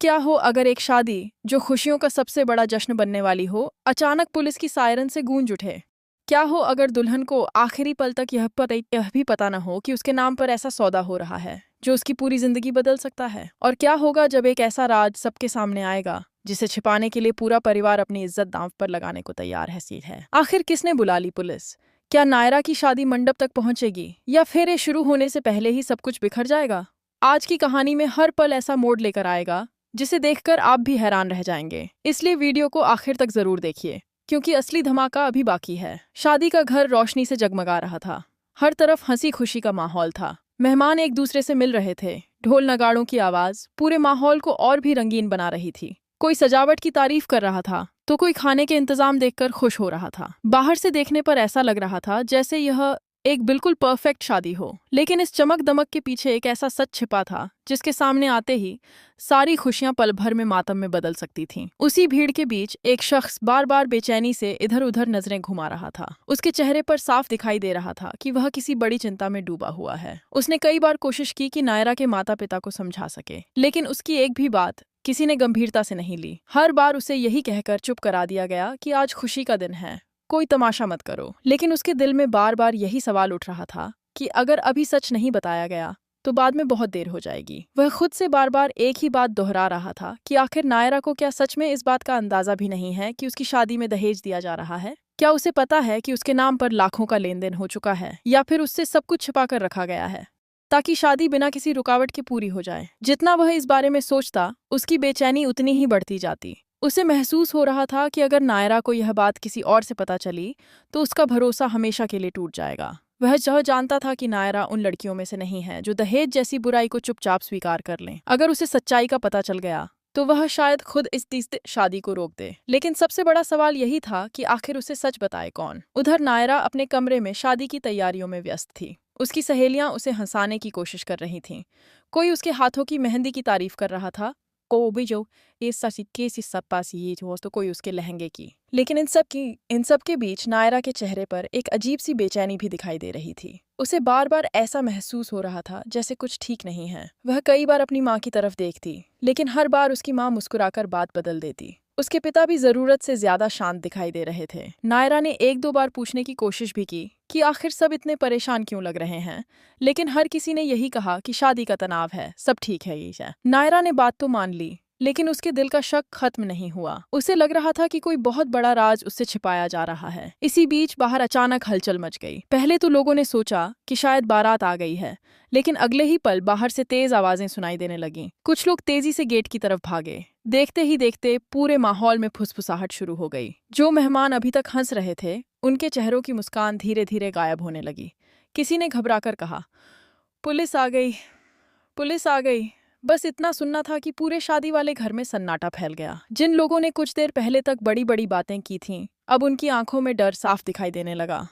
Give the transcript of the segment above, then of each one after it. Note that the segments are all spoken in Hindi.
क्या हो अगर एक शादी जो खुशियों का सबसे बड़ा जश्न बनने वाली हो, अचानक पुलिस की सायरन से गूंज उठे। क्या हो अगर दुल्हन को आखिरी पल तक यह भी पता न हो कि उसके नाम पर ऐसा सौदा हो रहा है जो उसकी पूरी जिंदगी बदल सकता है। और क्या होगा जब एक ऐसा राज सबके सामने आएगा जिसे छिपाने के लिए पूरा परिवार अपनी इज्जत दांव पर लगाने को तैयार है। आखिर किसने बुला ली पुलिस? क्या नायरा की शादी मंडप तक पहुंचेगी या फेरे शुरू होने से पहले ही सब कुछ बिखर जाएगा? आज की कहानी में हर पल ऐसा मोड़ लेकर आएगा जिसे देखकर आप भी हैरान रह जाएंगे। इसलिए वीडियो को आखिर तक जरूर देखिए, क्योंकि असली धमाका अभी बाकी है। शादी का घर रोशनी से जगमगा रहा था। हर तरफ हंसी खुशी का माहौल था। मेहमान एक दूसरे से मिल रहे थे। ढोल नगाड़ों की आवाज पूरे माहौल को और भी रंगीन बना रही थी। कोई सजावट की तारीफ कर रहा था तो कोई खाने के इंतजाम देखकर खुश हो रहा था। बाहर से देखने पर ऐसा लग रहा था जैसे यह एक बिल्कुल परफेक्ट शादी हो, लेकिन इस चमक दमक के पीछे एक ऐसा सच छिपा था जिसके सामने आते ही सारी खुशियां पल भर में मातम में बदल सकती थीं। उसी भीड़ के बीच एक शख्स बार बार बेचैनी से इधर उधर नजरें घुमा रहा था। उसके चेहरे पर साफ दिखाई दे रहा था कि वह किसी बड़ी चिंता में डूबा हुआ है। उसने कई बार कोशिश की कि नायरा के माता पिता को समझा सके, लेकिन उसकी एक भी बात किसी ने गंभीरता से नहीं ली। हर बार उसे यही कहकर चुप करा दिया गया कि आज खुशी का दिन है, कोई तमाशा मत करो। लेकिन उसके दिल में बार बार यही सवाल उठ रहा था कि अगर अभी सच नहीं बताया गया तो बाद में बहुत देर हो जाएगी। वह खुद से बार बार एक ही बात दोहरा रहा था कि आखिर नायरा को क्या सच में इस बात का अंदाजा भी नहीं है कि उसकी शादी में दहेज दिया जा रहा है? क्या उसे पता है कि उसके नाम पर लाखों का लेन देन हो चुका है, या फिर उससे सब कुछ छिपा कर रखा गया है ताकि शादी बिना किसी रुकावट के पूरी हो जाए? जितना वह इस बारे में सोचता, उसकी बेचैनी उतनी ही बढ़ती जाती। उसे महसूस हो रहा था कि अगर नायरा को यह बात किसी और से पता चली तो उसका भरोसा हमेशा के लिए टूट जाएगा। वह जानता था कि नायरा उन लड़कियों में से नहीं है जो दहेज जैसी बुराई को चुपचाप स्वीकार कर लें। अगर उसे सच्चाई का पता चल गया तो वह शायद खुद इस शादी को रोक दे। लेकिन सबसे बड़ा सवाल यही था कि आखिर उसे सच बताए कौन। उधर नायरा अपने कमरे में शादी की तैयारियों में व्यस्त थी। उसकी सहेलियां उसे हंसाने की कोशिश कर रही थीं। कोई उसके हाथों की मेहंदी की तारीफ कर रहा था, तो कोई उसके लहंगे की। लेकिन इन सब के बीच नायरा के चेहरे पर एक अजीब सी बेचैनी भी दिखाई दे रही थी। उसे बार बार ऐसा महसूस हो रहा था जैसे कुछ ठीक नहीं है। वह कई बार अपनी माँ की तरफ देखती, लेकिन हर बार उसकी माँ मुस्कुराकर बात बदल देती। उसके पिता भी जरूरत से ज्यादा शांत दिखाई दे रहे थे। नायरा ने एक दो बार पूछने की कोशिश भी की कि आखिर सब इतने परेशान क्यों लग रहे हैं, लेकिन हर किसी ने यही कहा कि शादी का तनाव है, सब ठीक है ये है। नायरा ने बात तो मान ली, लेकिन उसके दिल का शक खत्म नहीं हुआ। उसे लग रहा था कि कोई बहुत बड़ा राज उससे छिपाया जा रहा है। इसी बीच बाहर अचानक हलचल मच गई। पहले तो लोगों ने सोचा कि शायद बारात आ गई है, लेकिन अगले ही पल बाहर से तेज आवाजें सुनाई देने लगीं। कुछ लोग तेजी से गेट की तरफ भागे। देखते ही देखते पूरे माहौल में फुसफुसाहट शुरू हो गई। जो मेहमान अभी तक हंस रहे थे, उनके चेहरों की मुस्कान धीरे धीरे गायब होने लगी। किसी ने घबराकर कहा, पुलिस आ गई, पुलिस आ गई। बस इतना सुनना था कि पूरे शादी वाले घर में सन्नाटा फैल गया। जिन लोगों ने कुछ देर पहले तक बड़ी बड़ी बातें की थीं, अब उनकी आंखों में डर साफ दिखाई देने लगा।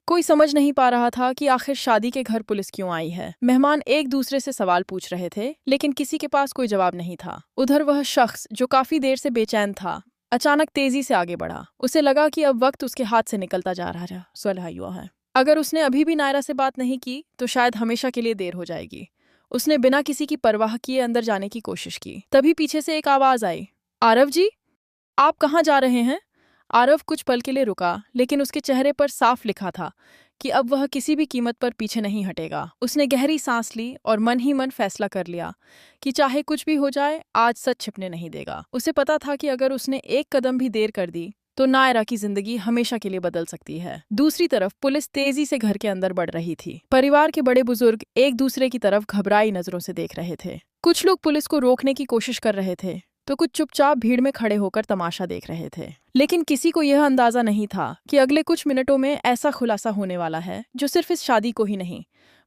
कोई समझ नहीं पा रहा था कि आखिर शादी के घर पुलिस क्यों आई है। मेहमान एक दूसरे से सवाल पूछ रहे थे, लेकिन किसी के पास कोई जवाब नहीं था। उधर वह शख्स जो काफी देर से बेचैन था, अचानक तेजी से आगे बढ़ा। उसे लगा कि अब वक्त उसके हाथ से निकलता जा रहा है। अगर उसने अभी भी नायरा से बात नहीं की तो शायद हमेशा के लिए देर हो जाएगी। उसने बिना किसी की परवाह किए अंदर जाने की कोशिश की। तभी पीछे से एक आवाज आई, आरव जी, आप कहाँ जा रहे हैं? आरव कुछ पल के लिए रुका, लेकिन उसके चेहरे पर साफ लिखा था कि अब वह किसी भी कीमत पर पीछे नहीं हटेगा। उसने गहरी सांस ली और मन ही मन फैसला कर लिया कि चाहे कुछ भी हो जाए, आज सच छिपने नहीं देगा। उसे पता था कि अगर उसने एक कदम भी देर कर दी तो नायरा की जिंदगी हमेशा के लिए बदल सकती है। दूसरी तरफ पुलिस तेजी से घर के अंदर बढ़ रही थी। परिवार के बड़े बुजुर्ग एक दूसरे की तरफ घबराई नजरों से देख रहे थे। कुछ लोग पुलिस को रोकने की कोशिश कर रहे थे तो कुछ चुपचाप भीड़ में खड़े होकर तमाशा देख रहे थे। लेकिन किसी को यह अंदाजा नहीं था कि अगले कुछ मिनटों में ऐसा खुलासा होने वाला है जो सिर्फ इस शादी को ही नहीं,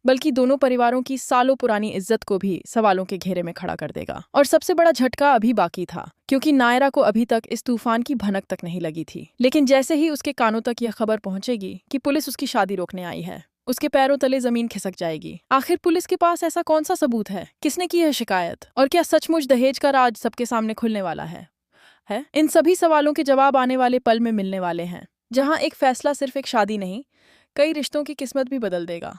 बल्कि दोनों परिवारों की सालों पुरानी इज्जत को भी सवालों के घेरे में खड़ा कर देगा। और सबसे बड़ा झटका अभी बाकी था, क्योंकि नायरा को अभी तक इस तूफान की भनक तक नहीं लगी थी। लेकिन जैसे ही उसके कानों तक यह खबर पहुंचेगी कि पुलिस उसकी शादी रोकने आई है, उसके पैरों तले जमीन खिसक जाएगी। आखिर पुलिस के पास ऐसा कौन सा सबूत है? किसने की है शिकायत? और क्या सचमुच दहेज का राज सबके सामने खुलने वाला है? इन सभी सवालों के जवाब आने वाले पल में मिलने वाले हैं, जहां एक फैसला सिर्फ एक शादी नहीं, कई रिश्तों की किस्मत भी बदल देगा।